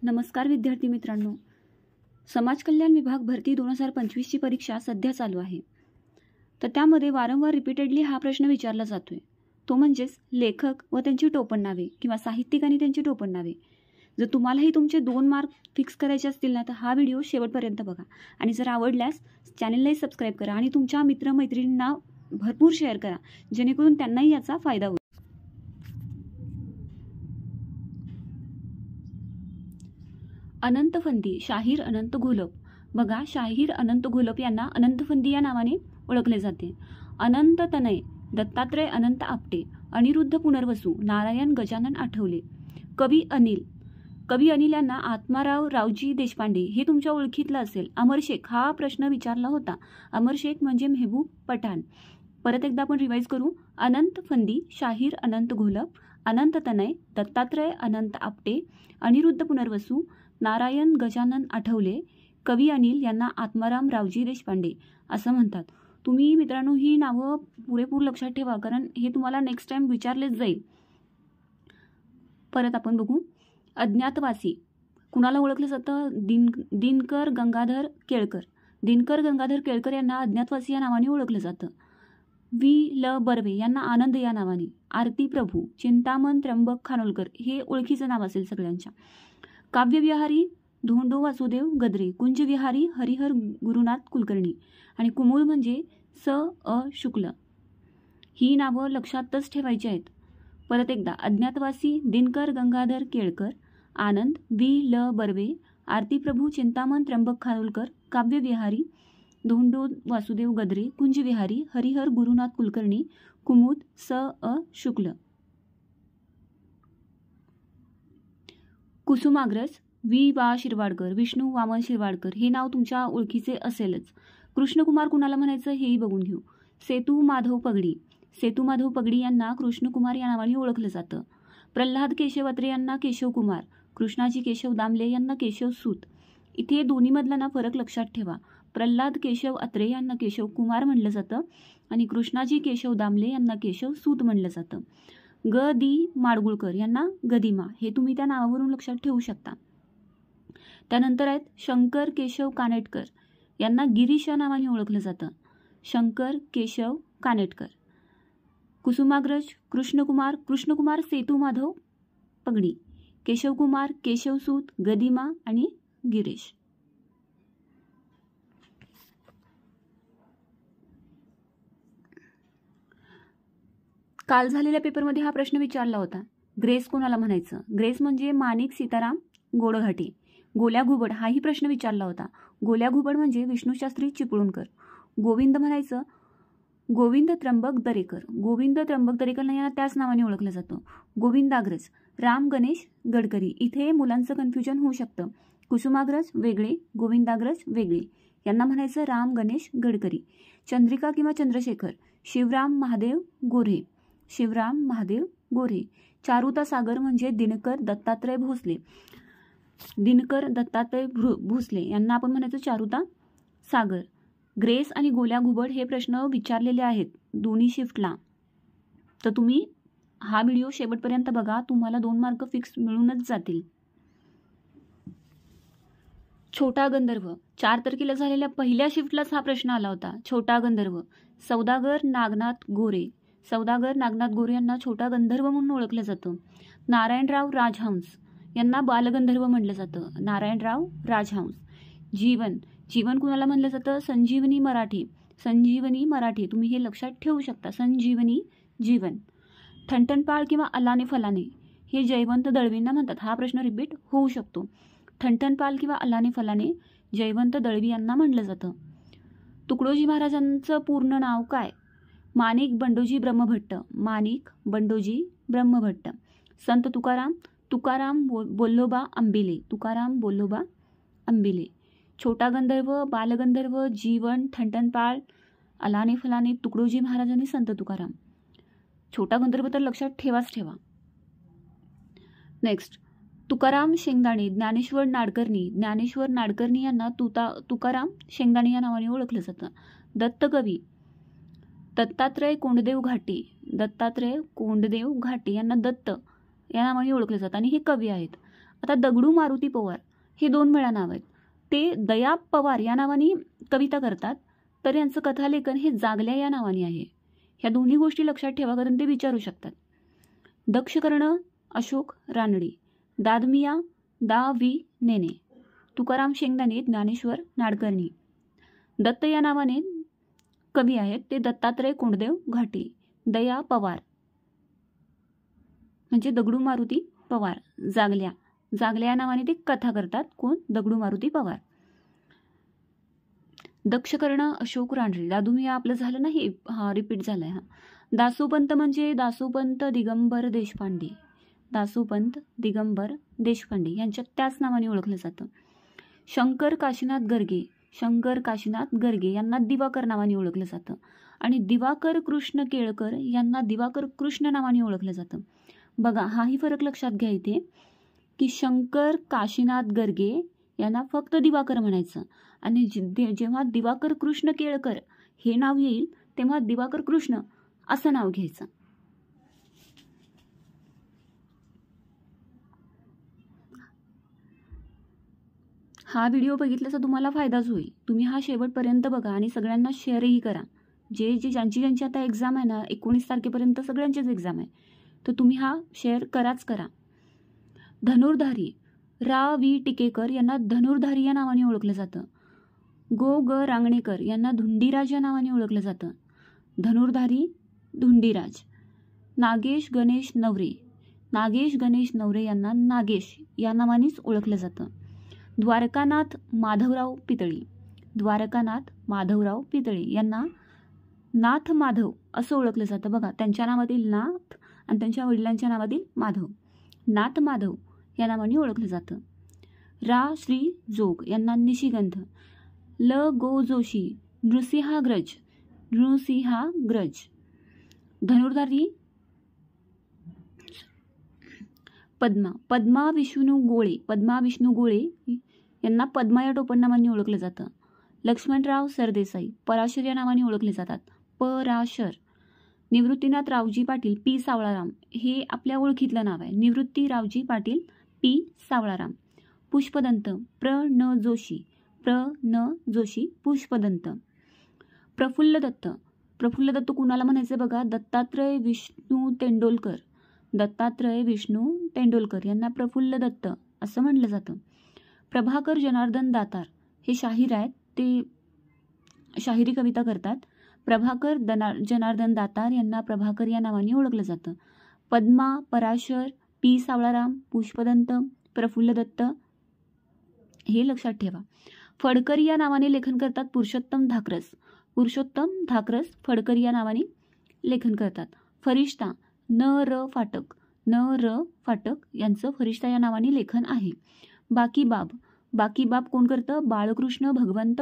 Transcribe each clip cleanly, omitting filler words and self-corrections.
नमस्कार विद्यार्थी मित्रांनो, समाज कल्याण विभाग भरती 2025ची परीक्षा सध्या चालू आहे. तर त्यामध्ये वारंवार रिपीटेडली हा प्रश्न विचारला जातोय, तो म्हणजेच लेखक व त्यांची टोपण नावे किंवा साहित्यिक आणि त्यांची टोपण नावे. जर तुम्हालाही तुमचे 2 मार्क फिक्स करायचे असतील ना, तर हा व्हिडिओ शेवटपर्यंत बघा आणि जर आवडल्यास चॅनललाही सबस्क्राईब करा आणि तुमच्या मित्रमैत्रिणींना भरपूर शेअर करा, जेणेकरून त्यांनाही याचा फायदा होईल. अनंत फंदी शाहीर अनंत घोलप. बघा, शाहीर अनंत घोलप यांना अनंत फंदी या नावाने ओळखले जाते. अनंत तनय दत्तात्रय अनंत आपटे, अनिरुद्ध पुनर्वसू नारायण गजानन आठवले. कवी अनिल यांना आत्माराव रावजी देशपांडे हे तुमच्या ओळखीतलं असेल. अमर शेख हा प्रश्न विचारला होता. अमर शेख म्हणजे मेहबूब पठाण. परत एकदा आपण रिवाईज करू. अनंत फंदी शाहीर अनंत घोलप, अनंत तनय दत्तात्रय अनंत आपटे, अनिरुद्ध पुनर्वसू नारायण गजानन आठवले. कवी अनिल यांना आत्माराम रावजी देशपांडे असं म्हणतात. तुम्ही मित्रांनो ही नावं पुरेपूर लक्षात ठेवा, कारण हे तुम्हाला नेक्स्ट टाइम विचारलेच जाईल. परत आपण बघू. अज्ञातवासी कुणाला ओळखलं जातं? दिनकर गंगाधर केळकर. दिनकर गंगाधर केळकर यांना अज्ञातवासी या नावाने ओळखलं जातं. ल बर्वे यांना आनंद या नावाने. आरती प्रभू, चिंतामण त्र्यंबक खानोलकर हे ओळखीचं नाव असेल सगळ्यांच्या. काव्यविहारी धोंडो वासुदेव गद्रे. कुंजविहारी हरिहर गुरुनाथ कुलकर्णी. आणि कुमूळ म्हणजे शुक्ल. ही नावं लक्षातच ठेवायची आहेत. परत एकदा. अज्ञातवासी दिनकर गंगाधर केळकर, आनंद ल बर्वे, आरती प्रभू, चिंतामण त्र्यंबक खानोलकर, काव्यविहारी धोंडो वासुदेव गद्रे, कुंजविहारी हरिहर गुरुनाथ कुलकर्णी, कुमुद शुक्ल. कुसुमाग्रज वा शिरवाडकर, विष्णू वामन शिरवाडकर हे नाव तुमच्या ओळखीचे असेलच. कृष्णकुमार कुणाला म्हणायचं हेही बघून घेऊ. सेतू माधव पगडी. सेतू माधव पगडी यांना कृष्णकुमार या नावाने ओळखलं जातं. प्रल्हाद केशव अत्रे यांना केशव कुमार. कृष्णाजी केशव दामले यांना केशव सूत. इथे दोन्हीमधला ना फरक लक्षात ठेवा. प्रल्हाद केशव अत्रे यांना केशव कुमार म्हणलं जातं आणि कृष्णाजी केशव दामले यांना केशव सूत म्हणलं जातं. दी माडगुळकर यांना गदिमा हे तुम्ही त्या नावावरून लक्षात ठेवू शकता. त्यानंतर आहेत शंकर केशव कानेटकर यांना गिरीश या नावाने ओळखलं जातं. शंकर केशव कानेटकर. कुसुमाग्रज कृष्णकुमार सेतू माधव पगडी, केशवकुमार केशवसूत, गदिमा आणि गिरीश. काल झालेल्या पेपरमध्ये हा प्रश्न विचारला होता. ग्रेस कोणाला म्हणायचं? ग्रेस म्हणजे माणिक सीताराम गोडघाटे. गोल्या घुबड हाही प्रश्न विचारला होता. गोल्या घुबड म्हणजे विष्णूशास्त्री चिपळूणकर. गोविंद म्हणायचं गोविंद त्र्यंबक दरेकर. गोविंद त्र्यंबक दरेकर यांना त्याच नावाने ओळखलं जातं. गोविंदाग्रज राम गणेश गडकरी. इथे मुलांचं कन्फ्युजन होऊ शकतं. कुसुमाग्रज वेगळे, गोविंदाग्रज वेगळे. यांना म्हणायचं राम गणेश गडकरी. चंद्रिका किंवा चंद्रशेखर शिवराम महादेव गोरे. शिवराम महादेव गोरे. चारुता सागर म्हणजे दिनकर दत्तात्रय भोसले. दिनकर दत्तात्रय भोसले यांना आपण म्हणायचं चारुता सागर. ग्रेस आणि गोल्या घुबड हे प्रश्न विचारलेले आहेत दोन्ही शिफ्टला. तर तुम्ही हा व्हिडिओ शेवटपर्यंत बघा, तुम्हाला 2 मार्क फिक्स मिळूनच जातील. छोटा गंधर्व 4 तारखेला झालेल्या पहिल्या शिफ्टलाच हा प्रश्न आला होता. छोटा गंधर्व सौदागर नागनाथ गोरे. सौदागर नागनाथ गोरे यांना छोटा गंधर्व म्हणून ओळखलं जातं. नारायणराव राजहंस यांना बालगंधर्व म्हटलं जातं. नारायणराव राजहंस. जीवन कुणाला म्हणलं जातं? संजीवनी मराठी. संजीवनी मराठी तुम्ही हे लक्षात ठेवू शकता. संजीवनी जीवन. ठणठणपाळ किंवा अलाने फलाने हे जयवंत दळवींना म्हणतात. हा प्रश्न रिपीट होऊ शकतो. ठणठणपाल किंवा अलाने फलाने जयवंत दळवी यांना म्हणलं जातं. तुकडोजी महाराजांचं पूर्ण नाव काय? माणिक बंडोजी ब्रह्मभट्ट. माणिक बंडोजी ब्रह्मभट्ट. संत तुकाराम बोल्लोबा आंबिले. तुकाराम बोल्लोबा आंबिले. छोटा गंधर्व, बालगंधर्व, जीवन, ठणठणपाळ, अलाने फलाने, तुकडोजी महाराज आणि संत तुकाराम. छोटा गंधर्व तर लक्षात ठेवा. नेक्स्ट. तुकाराम शेंगदाणे ज्ञानेश्वर नाडकर्णी. ज्ञानेश्वर नाडकर्णी यांना तुकाराम शेंगदाणे या नावाने ओळखलं जातं. दत्तकवी दत्तात्रय कोंडदेव घाटे. दत्तात्रय कोंडदेव घाटे यांना दत्त या नावाने ओळखलं जातं आणि हे कवी आहेत. आता दगडू मारुती पवार हे 2 वेळा नाव आहेत. ते दया पवार या नावाने कविता करतात, तर यांचं कथालेखन हे जागल्या या नावाने आहे. ह्या दोन्ही गोष्टी लक्षात ठेवा, कारण ते विचारू शकतात. दक्षकर्ण अशोक रानडे, दादमिया दा वी नेने, तुकाराम शेंगदाणे ज्ञानेश्वर नाडकर्णी. दत्त या नावाने कवी आहेत ते दत्तात्रय कोंडदेव घाटे. दया पवार म्हणजे दगडू मारुती पवार. जागल्या या नावाने ते कथा करतात. कोण? दगडू मारुती पवार. दक्षकर्ण अशोक रानडे. दादूमिया आपलं झालं ना, हे रिपीट झालंय. दासोपंत म्हणजे दासोपंत दिगंबर देशपांडे. दासोपंत दिगंबर देशपांडे यांच्या त्याच नावाने ओळखलं जातं. शंकर काशीनाथ गर्गे यांना दिवाकर नावाने ओळखलं जातं. आणि दिवाकर कृष्ण केळकर यांना दिवाकर कृष्ण नावाने ओळखलं जातं. बघा, हाही फरक लक्षात घ्या इथे, की शंकर काशीनाथ गर्गे यांना फक्त दिवाकर म्हणायचं, आणि जेव्हा दिवाकर कृष्ण केळकर हे नाव येईल तेव्हा दिवाकर कृष्ण असं नाव घ्यायचं. हा व्हिडिओ बघितल्याचा तुम्हाला फायदाच होईल. तुम्ही हा शेवटपर्यंत बघा आणि सगळ्यांना शेअरही करा. ज्यांची आता एक्झाम आहे ना, 19 तारखेपर्यंत सगळ्यांचीच एक्झाम आहे, तर तुम्ही हा शेअर करा. धनुर्धारी रा वी टिकेकर यांना धनुर्धारी या नावाने ओळखलं जातं. गो ग रांगणेकर यांना धुंडीराज या नावाने ओळखलं जातं. धनुर्धारी धुंडीराज. नागेश गणेश नवरे यांना नागेश या नावानेच ओळखलं जातं. द्वारकानाथ माधवराव पितळे यांना नाथ माधव असं ओळखलं जातं. बघा, त्यांच्या नावातील नाथ आणि त्यांच्या वडिलांच्या नावातील माधव, नाथ माधव या नावाने ओळखलं जातं. रा श्री जोग यांना निशिगंध. ल गो जोशी नृसिंहाग्रज. धनुर्धारी पद्मा विष्णू गोळे यांना पद्मा या टोपणनावाने ओळखलं जातं. लक्ष्मणराव सरदेसाई पराशर या नावाने ओळखले जातात. पराशर. निवृत्तीनाथ रावजी पाटील पी सावळाराम हे आपल्या ओळखीतलं नाव आहे. निवृत्ती रावजी पाटील पी सावळाराम. पुष्पदंत प्र न जोशी पुष्पदंत. प्रफुल्ल दत्त कुणाला म्हणायचं बघा? दत्तात्रय विष्णू तेंडोलकर यांना प्रफुल्ल दत्त असं म्हणलं जातं. प्रभाकर जनार्दन दातार हे शाहीर आहेत, ते शाहिरी कविता करतात. प्रभाकर जनार्दन दातार यांना प्रभाकर या नावाने ओळखलं जातं. पद्मा, पराशर, पी सावळाराम, पुष्पदंत, प्रफुल्ल दत्त हे लक्षात ठेवा. फडकरी या नावाने लेखन करतात पुरुषोत्तम धाकरस फडकरी या नावाने लेखन करतात. फरिश्ता न र फाटक यांचं फरिश्ता या नावाने लेखन आहे. बाकी बाब कोण करतं? बाळकृष्ण भगवंत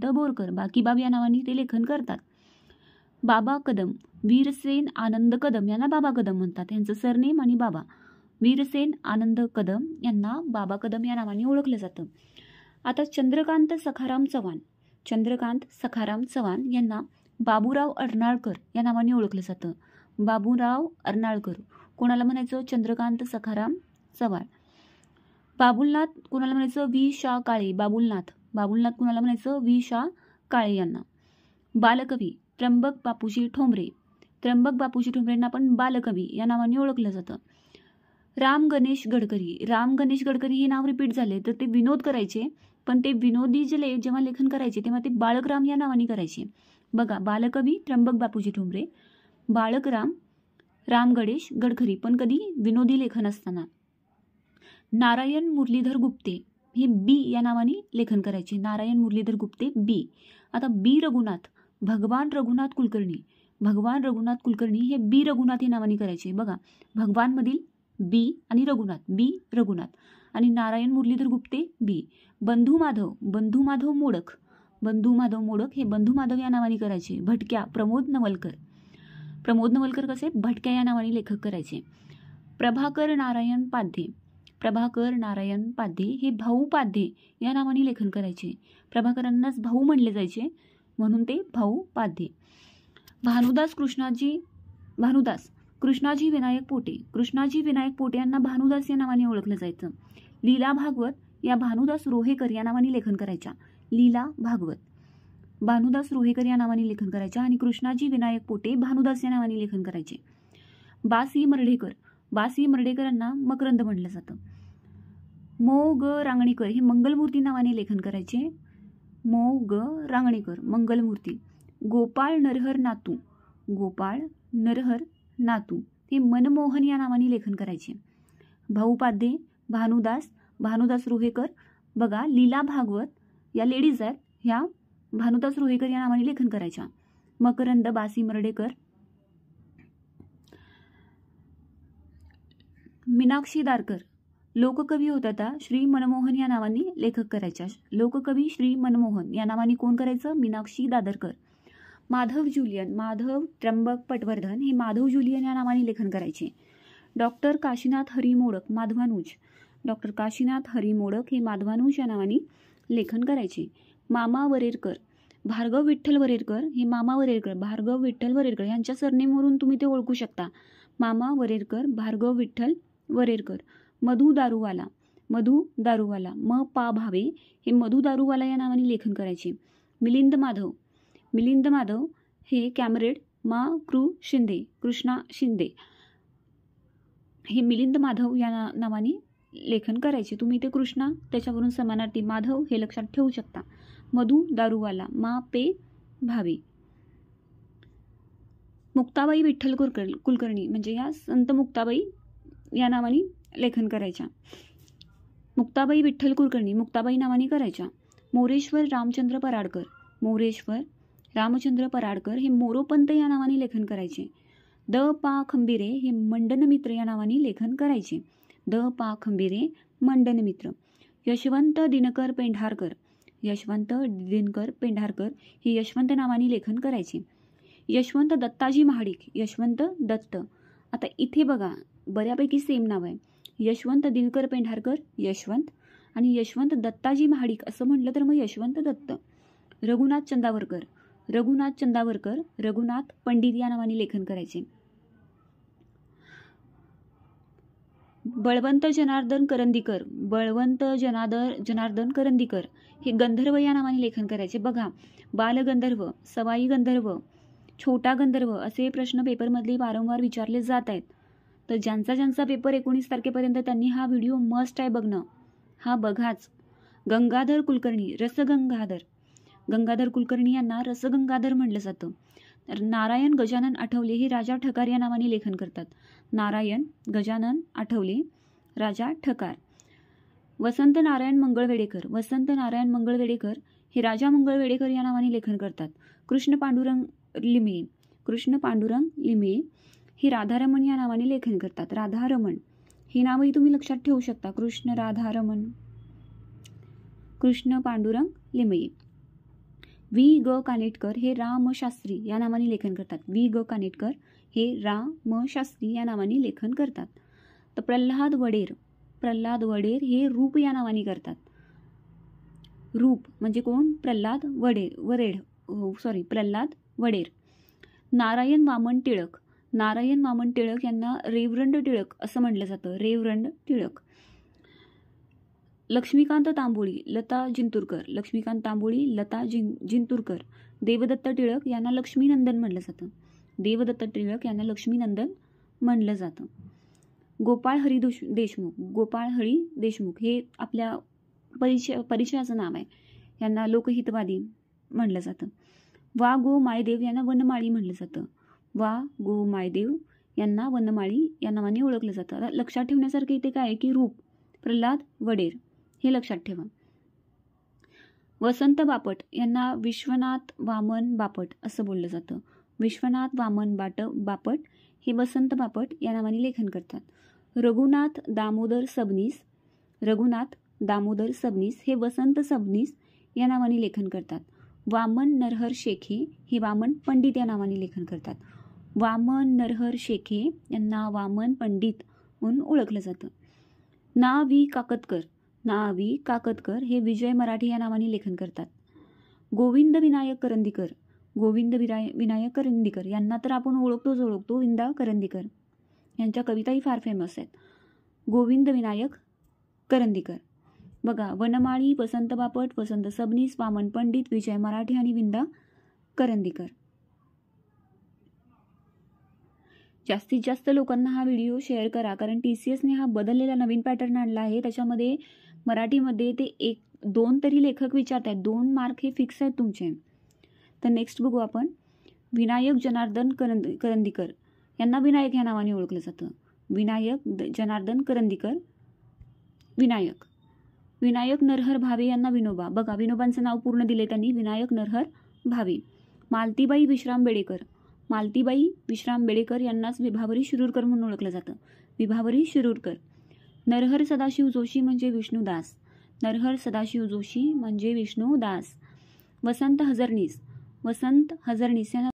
बोरकर बाकीबाब या नावाने ते लेखन करतात. बाबा कदम वीरसेन आनंद कदम यांना बाबा कदम म्हणतात. यांचं सरनेम आणि बाबा. वीरसेन आनंद कदम यांना बाबा कदम या नावाने ओळखलं जातं. आता चंद्रकांत सखाराम चव्हाण यांना बाबूराव अर्नाळकर या नावाने ओळखलं जातं. बाबूराव अर्नाळकर कोणाला म्हणायचं? चंद्रकांत सखाराम चव्हाण. बाबुलनाथ कोणाला म्हणायचं? वी शा काळे. बाबुलनाथ कोणाला म्हणायचं? वी शा काळे यांना. बालकवी त्र्यंबक बापूजी ठोंबरे यांना पण बालकवी या नावाने ओळखलं जातं. राम गणेश गडकरी हे नाव रिपीट झाले, तर ते विनोद करायचे, पण ते विनोदी जेव्हा लेखन करायचे तेव्हा ते बाळकराम या नावाने करायचे. बघा, बालकवी त्र्यंबक बापूजी ठोंबरे, बाळकराम राम गणेश गडकरी, पण कधी विनोदी लेखन असताना. नारायण मुरलीधर गुप्ते हे बी या नावाने लेखन करायचे. नारायण मुरलीधर गुप्ते बी. आता बी रघुनाथ भगवान रघुनाथ कुलकर्णी हे बी रघुनाथ या नावाने करायचे. बघा, भगवानमधील बी आणि रघुनाथ आणि नारायण मुरलीधर गुप्ते बी. बंधू माधव मोडक हे बंधू माधव या नावाने करायचे. भटक्या प्रमोद नवलकर कसे? भटक्या या नावाने लेखक करायचे. प्रभाकर नारायण पाध्ये हे भाऊ पाध्ये या नावाने लेखन करायचे. प्रभाकरांनाच भाऊ म्हणले जायचे म्हणून ते भाऊ पाध्ये. भानुदास कृष्णाजी विनायक पोटे. कृष्णाजी विनायक पोटे यांना भानुदास या नावाने ओळखलं जायचं. लीला भागवत या भानुदास रोहेकर या नावाने लेखन करायच्या. लीला भागवत भानुदास रोहेकर या नावाने लेखन करायच्या आणि कृष्णाजी विनायक पोटे भानुदास या नावाने लेखन करायचे. बासी मर्ढेकर. बासी मर्ढेकरांना मकरंद म्हटलं जातं. मो ग रांगणेकर हे मंगलमूर्ती नावाने लेखन करायचे. मो ग रांगणेकर मंगलमूर्ती. गोपाळ नरहर नातू. गोपाळ नरहर नातू हे मनमोहन या नावाने लेखन करायचे. भाऊपाध्ये भानुदास. भानुदास रोहेकर. बघा लीला भागवत या लेडीज आहेत, ह्या भानुदास रोहेकर या नावाने लेखन करायच्या. मकरंद बासी मर्ढेकर. मीनाक्षी दारकर लोककवी होत्या त्या श्री मनमोहन या नावाने लेखक करायच्या. लोककवी श्री मनमोहन या नावाने कोण करायचं? मीनाक्षी दादरकर. माधव जुलियन. माधव त्र्यंबक पटवर्धन हे माधव जुलियन या नावाने लेखन करायचे. डॉक्टर काशीनाथ हरी मोडक माधवानुज. डॉक्टर काशीनाथ हरी मोडक हे माधवानुज या नावाने लेखन करायचे. मामा वरेरकर. भार्गव विठ्ठल वरेरकर हे मामा वरेरकर. भार्गव विठ्ठल वरेरकर यांच्या सरनेमवरून तुम्ही ते ओळखू शकता. मामा वरेरकर, भार्गव विठ्ठल वरेरकर. मधु दारूवाला. मधु दारूवाला. म पा भावे हे मधु दारूवाला या नावाने लेखन करायचे. मिलिंद माधव. मिलिंद माधव हे कॅमरेड. मा कृ शिंदे. कृष्णा शिंदे हे मिलिंद माधव या नावाने लेखन करायचे. तुम्ही ते कृष्णा त्याच्यावरून समानार्थी माधव हे लक्षात ठेवू शकता. मधु दारूवाला. मा पे भावे. मुक्ताबाई विठ्ठल कुलकर्णी म्हणजे या संत मुक्ताबाई या नावाने लेखन करायच्या. मुक्ताबाई विठ्ठल कुलकर्णी मुक्ताबाई नावाने करायच्या. मोरेश्वर रामचंद्र पराडकर. मोरेश्वर रामचंद्र पराडकर हे मोरोपंत या नावाने लेखन करायचे. द पा खंबीरे हे मंडनमित्र या नावाने लेखन करायचे. द पा खंबीरे मंडनमित्र. यशवंत दिनकर पेंढारकर. यशवंत दिनकर पेंढारकर हे यशवंत नावाने लेखन करायचे. यशवंत दत्ताजी महाडिक. यशवंत दत्त. आता इथे बघा बऱ्यापैकी सेम नाव आहे. यशवंत दिनकर पेंढारकर यशवंत आणि यशवंत दत्ताजी महाडिक असं म्हटलं तर मग यशवंत दत्त. रघुनाथ चंदावरकर. रघुनाथ चंदावरकर रघुनाथ पंडित या नावाने लेखन करायचे. बळवंत जनार्दन करंदीकर. बळवंत जनार्दन करंदीकर हे गंधर्व या नावाने लेखन करायचे. बघा बालगंधर्व, सवाई गंधर्व, छोटा गंधर्व असे प्रश्न पेपरमधले वारंवार विचारले जात आहेत. तर ज्यांचा पेपर 19 तारखेपर्यंत त्यांनी हा व्हिडिओ मस्ट आहे बघणं. हा बघाच. गंगाधर कुलकर्णी रसगंगाधर. गंगाधर कुलकर्णी यांना रसगंगाधर म्हटलं जातं. तर नारायण गजानन आठवले हे राजा ठकार या नावाने लेखन करतात. नारायण गजानन आठवले राजा ठकार. वसंत नारायण मंगळवेडेकर. वसंत नारायण मंगळवेडेकर हे राजा मंगळवेडेकर या नावाने लेखन करतात. कृष्ण पांडुरंग लिमये. कृष्ण पांडुरंग लिमये हे राधारमण या नावाने लेखन करतात. राधारमण ही नावही तुम्ही लक्षात ठेवू शकता. कृष्ण राधारमण. कृष्ण पांडुरंग लिमये. वी ग कानेटकर हे रामशास्त्री या नावाने लेखन करतात. वी ग कानेटकर हे रामशास्त्री या नावाने लेखन करतात. तर प्रल्हाद वडेर. प्रल्हाद वडेर हे रूप या नावाने करतात. रूप म्हणजे कोण? प्रल्हाद प्रल्हाद वडेर. नारायण वामन टिळक. नारायण वामन टिळक यांना रेवरंड टिळक असं म्हटलं जातं. रेवरंड टिळक. लक्ष्मीकांत तांबोळी लता जिंतूरकर. लक्ष्मीकांत तांबोळी लता जिंतूरकर. देवदत्त टिळक यांना लक्ष्मीनंदन म्हटलं जातं. देवदत्त टिळक यांना लक्ष्मीनंदन म्हणलं जातं. गोपाळ हरी देशमुख. गोपाळ हरी देशमुख हे आपल्या परिचयाचं नाव आहे. यांना लोकहितवादी म्हणलं जातं. वा गो मायदेव यांना वनमाळी म्हणलं जातं. वा गो मायदेव यांना वनमाळी या नावाने ओळखलं जातं. आता लक्षात ठेवण्यासारखं इथे काय आहे की रूप प्रल्हाद वडेर हे लक्षात ठेवा. वसंत बापट यांना विश्वनाथ वामन बापट असं बोललं जातं. विश्वनाथ वामन बापट हे वसंत बापट या नावाने लेखन करतात. रघुनाथ दामोदर सबनीस. रघुनाथ दामोदर सबनीस हे वसंत सबनीस या नावाने लेखन करतात. वामन नरहर शेखे हे वामन पंडित या नावाने लेखन करतात. वामन नरहर शेखे यांना वामन पंडित म्हणून ओळखलं जातं. ना वी काकतकर. ना वी काकतकर हे विजय मराठे या नावाने लेखन करतात. गोविंद विनायक करंदीकर. गोविंद विनायक करंदीकर यांना तर आपण ओळखतो विंदा करंदीकर. यांच्या कविताही फार फेमस आहेत. गोविंद विनायक करंदीकर. बघा, वनमाळी, वसंत बापट, वसंत सबनीस, वामन पंडित, विजय मराठे आणि विंदा करंदीकर. जास्तीत जास्त लोकांना हा व्हिडिओ शेअर करा, कारण TCSने हा बदललेला नवीन पॅटर्न आणला आहे. त्याच्यामध्ये मराठीमध्ये ते 1-2 तरी लेखक विचारत आहेत. 2 मार्क हे फिक्स आहेत तुमचे. तर नेक्स्ट बघू आपण. विनायक जनार्दन करंदीकर यांना विनायक या नावाने ओळखलं जातं. विनायक जनार्दन करंदीकर विनायक. विनायक नरहर भावे यांना विनोबा. बघा, विनोबांचं नाव पूर्ण दिले त्यांनी, विनायक नरहर भावे. मालतीबाई विश्राम बेडेकर. मालतीबाई विश्राम बेडेकर यांनाच विभावरी शिरूरकर म्हणून ओळखलं जातं. विभावरी शिरूरकर. नरहर सदाशिव जोशी म्हणजे विष्णुदास. नरहर सदाशिव जोशी म्हणजे विष्णुदास. वसंत हजरनीस. वसंत हजरनीस यांना